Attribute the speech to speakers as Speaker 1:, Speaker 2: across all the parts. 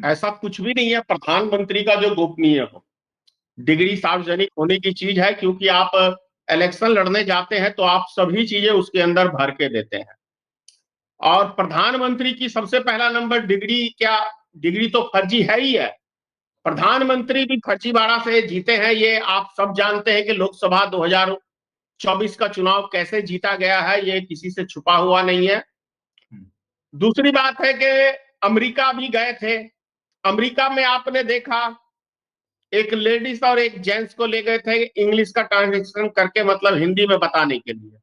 Speaker 1: ऐसा कुछ भी नहीं है प्रधानमंत्री का जो गोपनीय हो। डिग्री सार्वजनिक होने की चीज है, क्योंकि आप इलेक्शन लड़ने जाते हैं तो आप सभी चीजें उसके अंदर भर के देते हैं। और प्रधानमंत्री की सबसे पहला नंबर डिग्री क्या, डिग्री तो फर्जी है ही है। प्रधानमंत्री भी फर्जीवाड़ा से जीते हैं, ये आप सब जानते हैं कि लोकसभा 2024 का चुनाव कैसे जीता गया है, ये किसी से छुपा हुआ नहीं है। दूसरी बात है कि अमेरिका भी गए थे। अमेरिका में आपने देखा एक लेडीज और एक जेंट्स को ले गए थे इंग्लिश का ट्रांसलेशन करके, मतलब हिंदी में बताने के लिए।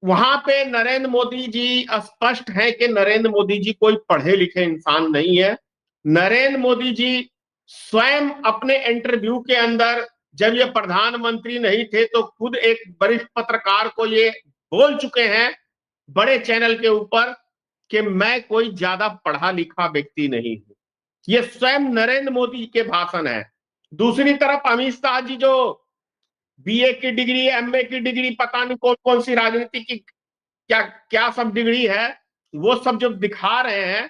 Speaker 1: वहां पे नरेंद्र मोदी जी स्पष्ट है कि नरेंद्र मोदी जी कोई पढ़े लिखे इंसान नहीं है। नरेंद्र मोदी जी स्वयं अपने इंटरव्यू के अंदर, जब ये प्रधानमंत्री नहीं थे तो खुद एक वरिष्ठ पत्रकार को ये बोल चुके हैं बड़े चैनल के ऊपर कि मैं कोई ज्यादा पढ़ा लिखा व्यक्ति नहीं हूं। ये स्वयं नरेंद्र मोदी के भाषण है। दूसरी तरफ अमित शाह जी जो बीए की डिग्री, एमए की डिग्री, पता नहीं कौन कौन सी राजनीति की क्या क्या सब डिग्री है, वो सब जब दिखा रहे हैं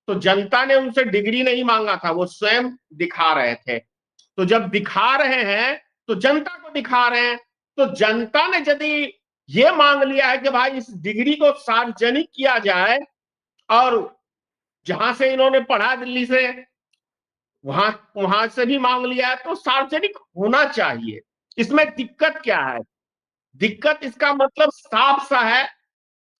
Speaker 1: तो जनता ने उनसे डिग्री नहीं मांगा था, वो स्वयं दिखा रहे थे। तो जब दिखा रहे हैं तो जनता को दिखा रहे हैं। तो जनता ने यदि ये मांग लिया है कि भाई इस डिग्री को सार्वजनिक किया जाए, और जहां से इन्होंने पढ़ा दिल्ली से, वहां वहां से भी मांग लिया है, तो सार्वजनिक होना चाहिए। इसमें दिक्कत क्या है? दिक्कत इसका मतलब साफ सा है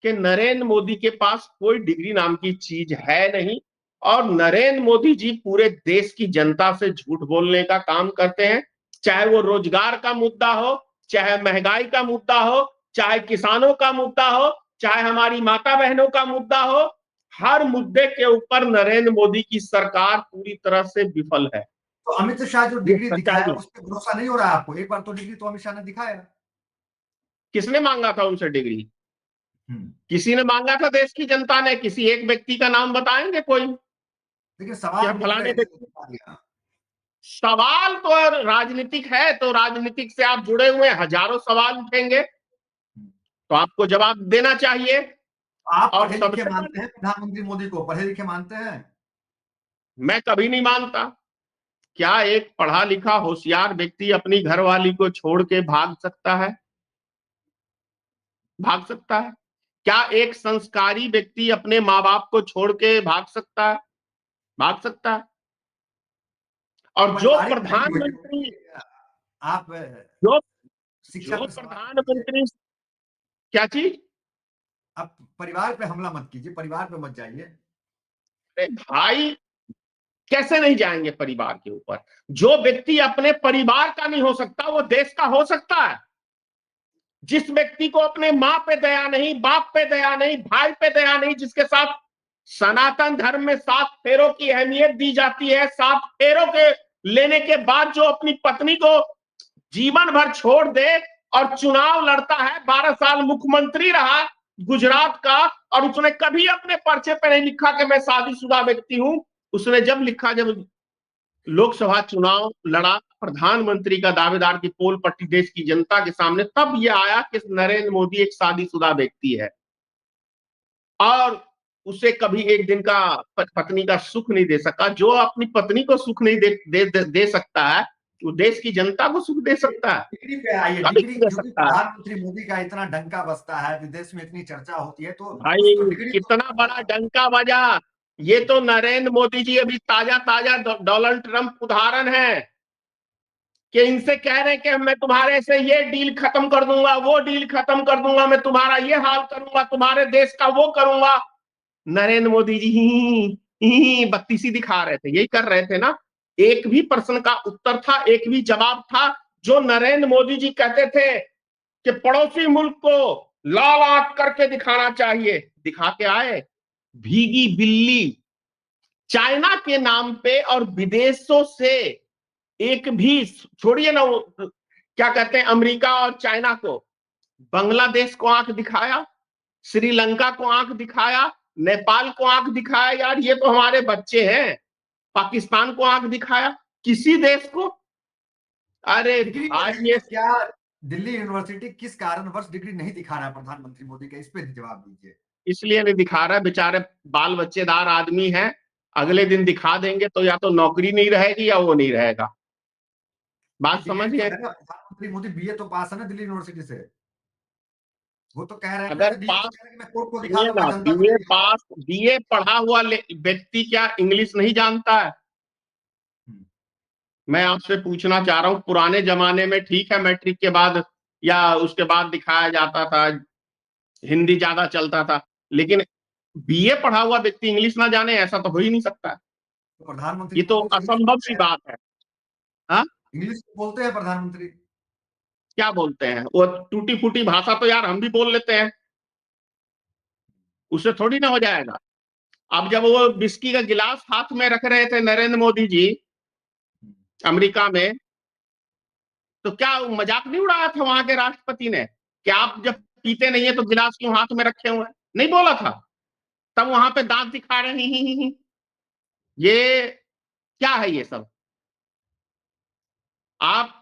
Speaker 1: कि नरेंद्र मोदी के पास कोई डिग्री नाम की चीज है नहीं। और नरेंद्र मोदी जी पूरे देश की जनता से झूठ बोलने का काम करते हैं, चाहे वो रोजगार का मुद्दा हो, चाहे महंगाई का मुद्दा हो, चाहे किसानों का मुद्दा हो, चाहे हमारी माता बहनों का मुद्दा हो। हर मुद्दे के ऊपर नरेंद्र मोदी की सरकार पूरी तरह से विफल है।
Speaker 2: तो अमित शाह जो
Speaker 1: ये
Speaker 2: डिग्री
Speaker 1: सच्चाई
Speaker 2: दिखाया
Speaker 1: है।
Speaker 2: उस पर भरोसा नहीं हो रहा है आपको? एक बार तो डिग्री तो अमित शाह ने दिखाया।
Speaker 1: किसने मांगा था उनसे डिग्री?
Speaker 2: हम्म।
Speaker 1: किसी ने मांगा था? देश की जनता ने। किसी एक व्यक्ति का नाम बताएंगे कोई
Speaker 2: देखिए
Speaker 1: क्या
Speaker 2: सवाल उठ
Speaker 1: फलाने
Speaker 2: रहे हैं
Speaker 1: व्यक्ति?
Speaker 2: बता दिया।
Speaker 1: सवाल तो राजनीतिक है, तो राजनीतिक से आप जुड़े हुए हजारों सवाल उठेंगे, तो आपको जवाब देना चाहिए।
Speaker 2: आप
Speaker 1: और
Speaker 2: पढ़े लिखे
Speaker 1: सबसे
Speaker 2: मानते
Speaker 1: बड़ी,
Speaker 2: हैं प्रधानमंत्री मोदी को? पढ़े लिखे मानते हैं?
Speaker 1: मैं कभी नहीं मानता। क्या एक पढ़ा लिखा होशियार व्यक्ति अपनी घरवाली को छोड़ के भाग सकता है? भाग सकता है? क्या एक संस्कारी व्यक्ति अपने माँ बाप को छोड़ के भाग सकता है? भाग सकता है? और जो
Speaker 2: पारिवारिक नहीं हुई
Speaker 1: प्रधानमंत्री,
Speaker 2: क्योंकि आप
Speaker 1: जो
Speaker 2: शिक्षा
Speaker 1: जो
Speaker 2: पे सवाल कीजिए।
Speaker 1: प्रधानमंत्री, क्या चीज?
Speaker 2: आप परिवार पे हमला मत कीजिए, परिवार पे मत जाइए।
Speaker 1: भाई, कैसे नहीं जाएंगे परिवार के ऊपर? जो व्यक्ति अपने परिवार का नहीं हो सकता वो देश का हो सकता है। जिस व्यक्ति को अपने माँ पे दया नहीं, बाप पे दया नहीं, भाई पे दया नहीं, जिसके साथ सनातन धर्म में 7 फेरों की अहमियत दी जाती है, 7 फेरों के लेने के बाद जो अपनी पत्नी को जीवन भर छोड़ दे और चुनाव लड़ता है, 12 साल मुख्यमंत्री रहा गुजरात का, और उसने कभी अपने पर्चे पे नहीं लिखा कि मैं शादीशुदा व्यक्ति हूं। उसने जब लिखा, जब लोकसभा चुनाव लड़ा, प्रधानमंत्री का दावेदार की पोल पट्टी देश की जनता के सामने, तब यह आया कि नरेंद्र मोदी एक शादीशुदा व्यक्ति है और उसे कभी एक दिन का पत्नी का सुख नहीं दे सका। जो अपनी पत्नी को सुख नहीं दे सकता है, वो देश की जनता को सुख दे सकता है?
Speaker 2: डिग्री पे आइए।
Speaker 1: कभी
Speaker 2: डिग्री
Speaker 1: नहीं दे
Speaker 2: क्योंकि
Speaker 1: सकता है।
Speaker 2: प्रधानमंत्री मोदी का इतना डंका बजता है, विदेश में इतनी चर्चा होती है, तो
Speaker 1: भाई,
Speaker 2: उसको डिग्री
Speaker 1: कितना बड़ा डंका बजा! ये तो नरेंद्र मोदी जी अभी ताजा ताजा डोनाल्ड ट्रंप उदाहरण है कि इनसे कह रहे हैं कि मैं तुम्हारे से ये डील खत्म कर दूंगा, वो डील खत्म कर दूंगा, मैं तुम्हारा ये हाल करूंगा, तुम्हारे देश का वो करूंगा। नरेंद्र मोदी जी ही बत्तीसी दिखा रहे थे, यही कर रहे थे ना। एक भी प्रश्न का उत्तर था, एक भी जवाब था जो नरेंद्र मोदी जी कहते थे कि पड़ोसी मुल्क को लाल आंख करके दिखाना चाहिए, दिखा के आए। भीगी बिल्ली। चाइना के नाम पे और विदेशों से एक भी, छोड़िए ना क्या कहते हैं अमेरिका और चाइना को, बांग्लादेश को आंख दिखाया, श्रीलंका को आंख दिखाया, नेपाल को आंख दिखाया, यार ये तो हमारे बच्चे हैं। पाकिस्तान को आंख दिखाया, किसी देश को? अरे
Speaker 2: डिग्री को
Speaker 1: भाई,
Speaker 2: लेकर
Speaker 1: ये
Speaker 2: क्या दिल्ली यूनिवर्सिटी किस कारणवश डिग्री नहीं दिखा रहा है प्रधानमंत्री मोदी का? इस पे जवाब दीजिए।
Speaker 1: इसलिए नहीं दिखा रहा, बेचारे बाल बच्चेदार आदमी हैं, अगले दिन दिखा देंगे तो या तो नौकरी नहीं रहेगी या वो नहीं रहेगा। बात
Speaker 2: बीएड तो
Speaker 1: समझिए।
Speaker 2: है ना, प्रधानमंत्री मोदी बीए तो पास है ना दिल्ली यूनिवर्सिटी से। वो तो कह रहे हैं ना,
Speaker 1: अगर
Speaker 2: ये तो
Speaker 1: पास,
Speaker 2: कह रहे हैं कि मैं कोर्ट को दिखा
Speaker 1: सुनिए
Speaker 2: दूंगा,
Speaker 1: ना,
Speaker 2: जनता को नहीं दिखाऊंगा।
Speaker 1: बीए पढ़ा हुआ व्यक्ति क्या इंग्लिश नहीं जानता है?
Speaker 2: हम्म,
Speaker 1: मैं आपसे पूछना चाह रहा हूं, पुराने जमाने में ठीक है मैट्रिक के बाद या उसके बाद दिखाया जाता था, हिंदी ज्यादा चलता था, लेकिन बीए पढ़ा हुआ व्यक्ति इंग्लिश ना जाने, ऐसा तो हो ही नहीं सकता।
Speaker 2: तो प्रधानमंत्री
Speaker 1: ये तो
Speaker 2: मोदी तो इंग्लिश
Speaker 1: असंभव
Speaker 2: बोलते
Speaker 1: सी
Speaker 2: हैं,
Speaker 1: बात है। हाँ,
Speaker 2: इंग्लिश बोलते हैं प्रधानमंत्री।
Speaker 1: क्या बोलते हैं वो? टूटी फूटी भाषा तो यार हम भी बोल लेते हैं, उससे थोड़ी ना हो जाएगा। अब जब वो विस्की का गिलास हाथ में रख रहे थे नरेंद्र मोदी जी अमेरिका में, तो क्या मजाक नहीं उड़ाया था वहां के राष्ट्रपति ने कि आप जब पीते नहीं है तो गिलास क्यों हाथ में रखे हुए हैं? नहीं बोला था? तब वहां पे दांत दिखा रहे हैं। ये क्या है ये सब? आप,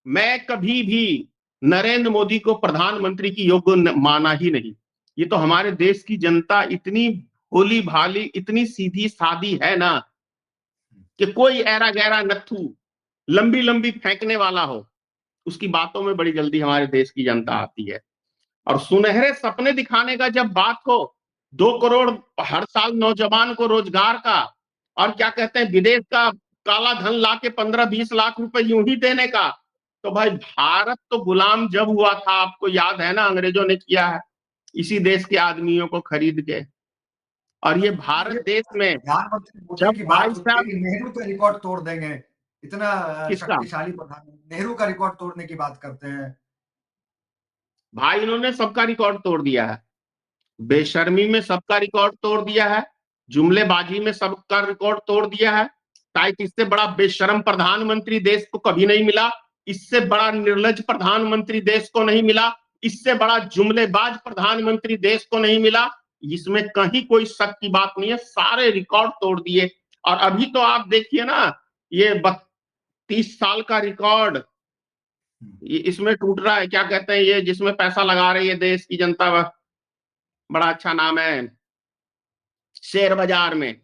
Speaker 1: मैं कभी भी नरेंद्र मोदी को प्रधानमंत्री की योग्य माना ही नहीं। ये तो हमारे देश की जनता इतनी भोली भाली, इतनी सीधी सादी है ना, कि कोई ऐरा गैरा नत्थू लंबी लंबी फेंकने वाला हो, उसकी बातों में बड़ी जल्दी हमारे देश की जनता आती है। और सुनहरे सपने दिखाने का जब बात हो, 2 करोड़ हर साल नौजवान को रोजगार का, और क्या कहते हैं विदेश का काला धन ला के 15-20 लाख रुपए यूं ही देने का, तो भाई भारत तो गुलाम जब हुआ था, आपको याद है ना, अंग्रेजों ने किया है इसी देश के आदमियों को खरीद के। और ये
Speaker 2: ये
Speaker 1: भारत देश में
Speaker 2: प्रधानमंत्री मोदी
Speaker 1: जब
Speaker 2: की बात
Speaker 1: भाई
Speaker 2: होती है
Speaker 1: साहब,
Speaker 2: कि नेहरू का रिकॉर्ड तोड़ देंगे, इतना
Speaker 1: किसका?
Speaker 2: शक्तिशाली प्रधानमंत्री नेहरू का रिकॉर्ड तोड़ने की बात करते हैं।
Speaker 1: भाई इन्होंने सबका रिकॉर्ड तोड़ दिया है, बेशर्मी में सबका रिकॉर्ड तोड़ दिया है, जुमलेबाजी में सबका रिकॉर्ड तोड़ दिया है। शायद इससे बड़ा बेशर्म प्रधानमंत्री देश को कभी नहीं मिला, इससे बड़ा निर्लज प्रधानमंत्री देश को नहीं मिला, इससे बड़ा जुमलेबाज प्रधानमंत्री देश को नहीं मिला। इसमें कहीं कोई शक की बात नहीं है, सारे रिकॉर्ड तोड़ दिए। और अभी तो आप देखिए ना, ये 32 साल का रिकॉर्ड इसमें टूट रहा है। क्या कहते हैं ये जिसमें पैसा लगा रही है देश की जनता, बड़ा अच्छा नाम है, शेयर बाजार में।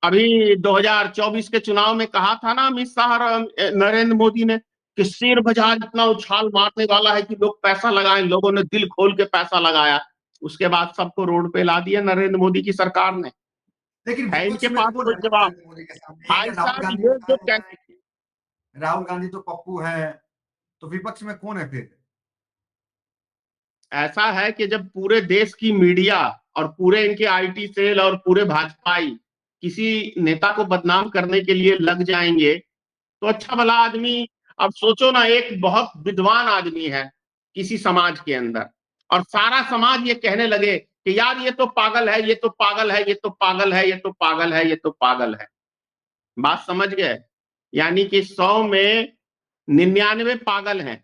Speaker 1: अभी 2024 के चुनाव में कहा था ना अमित शाह और नरेंद्र मोदी ने कि शेयर बाजार इतना उछाल मारने वाला है कि लोग पैसा लगाएं। लोगों ने दिल खोल के पैसा लगाया, उसके बाद सबको रोड पे ला दिया नरेंद्र मोदी की सरकार ने।
Speaker 2: लेकिन
Speaker 1: है इनके
Speaker 2: विपक्ष में
Speaker 1: पास
Speaker 2: कौन
Speaker 1: कोई
Speaker 2: है
Speaker 1: जवाब?
Speaker 2: नरेंद्र मोदी के सामने? एक
Speaker 1: भाई
Speaker 2: है राहुल
Speaker 1: साहब
Speaker 2: गांधी,
Speaker 1: ये जो
Speaker 2: बताया जाता है कि राहुल गांधी तो पप्पू है, तो विपक्ष में कौन है फिर?
Speaker 1: ऐसा है कि जब पूरे देश की मीडिया और पूरे इनके आईटी सेल और पूरे भाजपाई किसी नेता को बदनाम करने के लिए लग जाएंगे, तो अच्छा भला आदमी, अब सोचो ना, एक बहुत विद्वान आदमी है किसी समाज के अंदर, और सारा समाज ये कहने लगे कि यार ये तो पागल है, ये तो पागल है, ये तो पागल है, ये तो पागल है, ये तो पागल है। बात समझ गए? यानी कि 100 में 99 पागल हैं,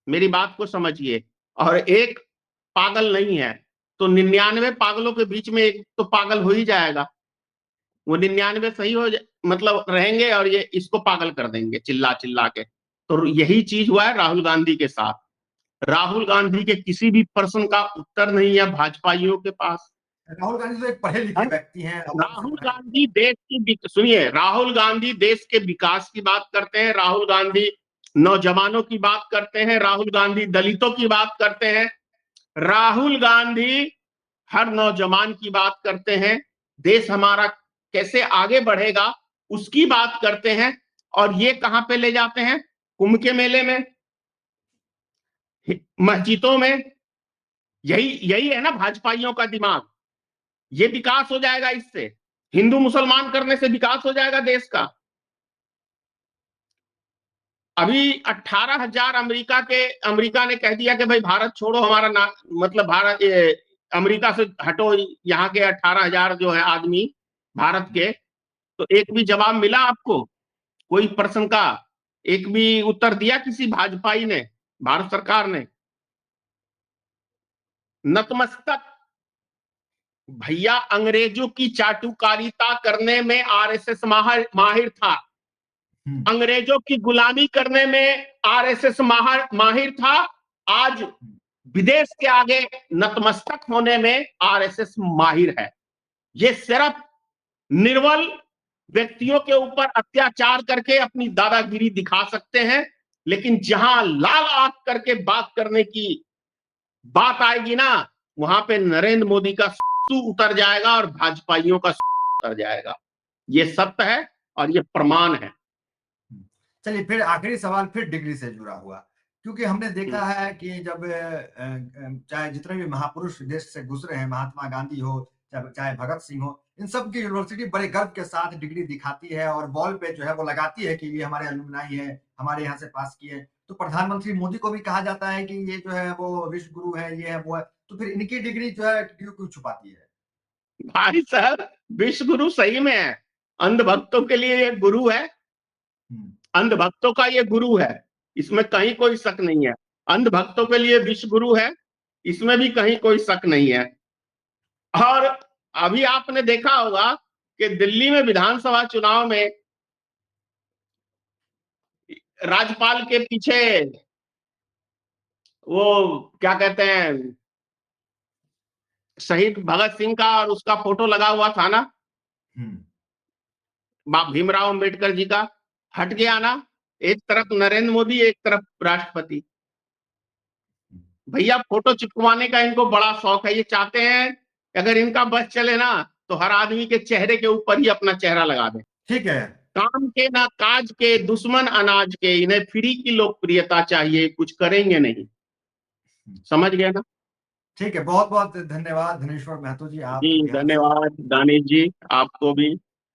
Speaker 1: मेरी बात को समझिए, और एक पागल नहीं है। तो 99 पागलों के बीच में एक तो पागल हो ही जाएगा। वो 99 सही मतलब रहेंगे और ये इसको पागल कर देंगे चिल्ला चिल्ला के। तो यही चीज हुआ है राहुल गांधी के साथ। राहुल गांधी के किसी भी प्रश्न का उत्तर नहीं है भाजपाइयों के पास।
Speaker 2: राहुल गांधी तो एक पढ़े लिखे
Speaker 1: हाँ?
Speaker 2: व्यक्ति हैं, आराम से
Speaker 1: राहुल
Speaker 2: पढ़ाई
Speaker 1: गांधी देश की, सुनिए, राहुल गांधी देश के विकास की बात करते हैं, राहुल गांधी नौजवानों की बात करते हैं, राहुल गांधी दलितों की बात करते हैं, राहुल गांधी हर नौजवान की बात करते हैं, देश हमारा कैसे आगे बढ़ेगा उसकी बात करते हैं। और ये कहां पे ले जाते हैं? कुंभ के मेले में, मस्जिदों में। यही यही है ना भाजपाइयों का दिमाग। ये विकास हो जाएगा इससे, हिंदू मुसलमान करने से विकास हो जाएगा देश का। अभी 18,000 अमेरिका ने कह दिया कि भाई भारत छोड़ो, हमारा ना मतलब भारत, अमेरिका से हटो, यहाँ के 18,000 जो है आदमी भारत के। तो एक भी जवाब मिला आपको कोई प्रश्न का? एक भी उत्तर दिया किसी भाजपाई ने, भारत सरकार ने? नतमस्तक। भैया अंग्रेजों की चाटुकारिता करने में आरएसएस माहिर था, अंग्रेजों की गुलामी करने में आरएसएस माहिर था। आज विदेश के आगे नतमस्तक होने में आरएसएस माहिर है। ये सिर्फ निर्बल व्यक्तियों के ऊपर अत्याचार करके अपनी दादागिरी दिखा सकते हैं, लेकिन जहां लाल आंख करके बात करने की बात आएगी ना, वहां पे नरेंद्र मोदी का उतर जाएगा और भाजपाइयों का उतर जाएगा। ये सत्य है और ये प्रमाण है।
Speaker 2: चलिए फिर आखिरी सवाल फिर डिग्री से जुड़ा हुआ, क्योंकि हमने देखा है कि जब चाहे जितने भी महापुरुष देश से गुजरे हैं, महात्मा गांधी हो चाहे भगत सिंह हो, इन सब की यूनिवर्सिटी बड़े गर्व के साथ डिग्री दिखाती है और वॉल पे जो है वो लगाती है कि ये हमारे अलुमनाई है, हमारे यहाँ से पास किए। तो प्रधानमंत्री मोदी को भी कहा जाता है कि ये जो है वो विश्व गुरु है, ये है वो है, तो फिर इनकी डिग्री जो है क्यों छुपाती है?
Speaker 1: भाई साहब, विश्व गुरु सही में है, अंधभक्तों के लिए ये गुरु है, अंधभक्तों का ये गुरु है, इसमें कहीं कोई शक नहीं है। अंधभक्तों के लिए विश्व गुरु है, इसमें भी कहीं कोई शक नहीं है। और अभी आपने देखा होगा कि दिल्ली में विधानसभा चुनाव में राज्यपाल के पीछे वो क्या कहते हैं, शहीद भगत सिंह का और उसका फोटो लगा हुआ था ना, भीमराव अंबेडकर जी का, हट गया ना, एक तरफ नरेंद्र मोदी एक तरफ राष्ट्रपति। भैया फोटो चिपकवाने का इनको बड़ा शौक है, ये चाहते हैं अगर इनका बस चले ना तो हर आदमी के चेहरे के ऊपर ही अपना चेहरा लगा दे।
Speaker 2: ठीक है,
Speaker 1: काम के ना काज के, दुश्मन अनाज के, इन्हें फ्री की लोकप्रियता चाहिए, कुछ करेंगे नहीं। समझ गए ना?
Speaker 2: ठीक है, बहुत बहुत धन्यवाद धनेश्वर महतो जी। आप
Speaker 1: जी धन्यवाद दानिश जी, आपको भी।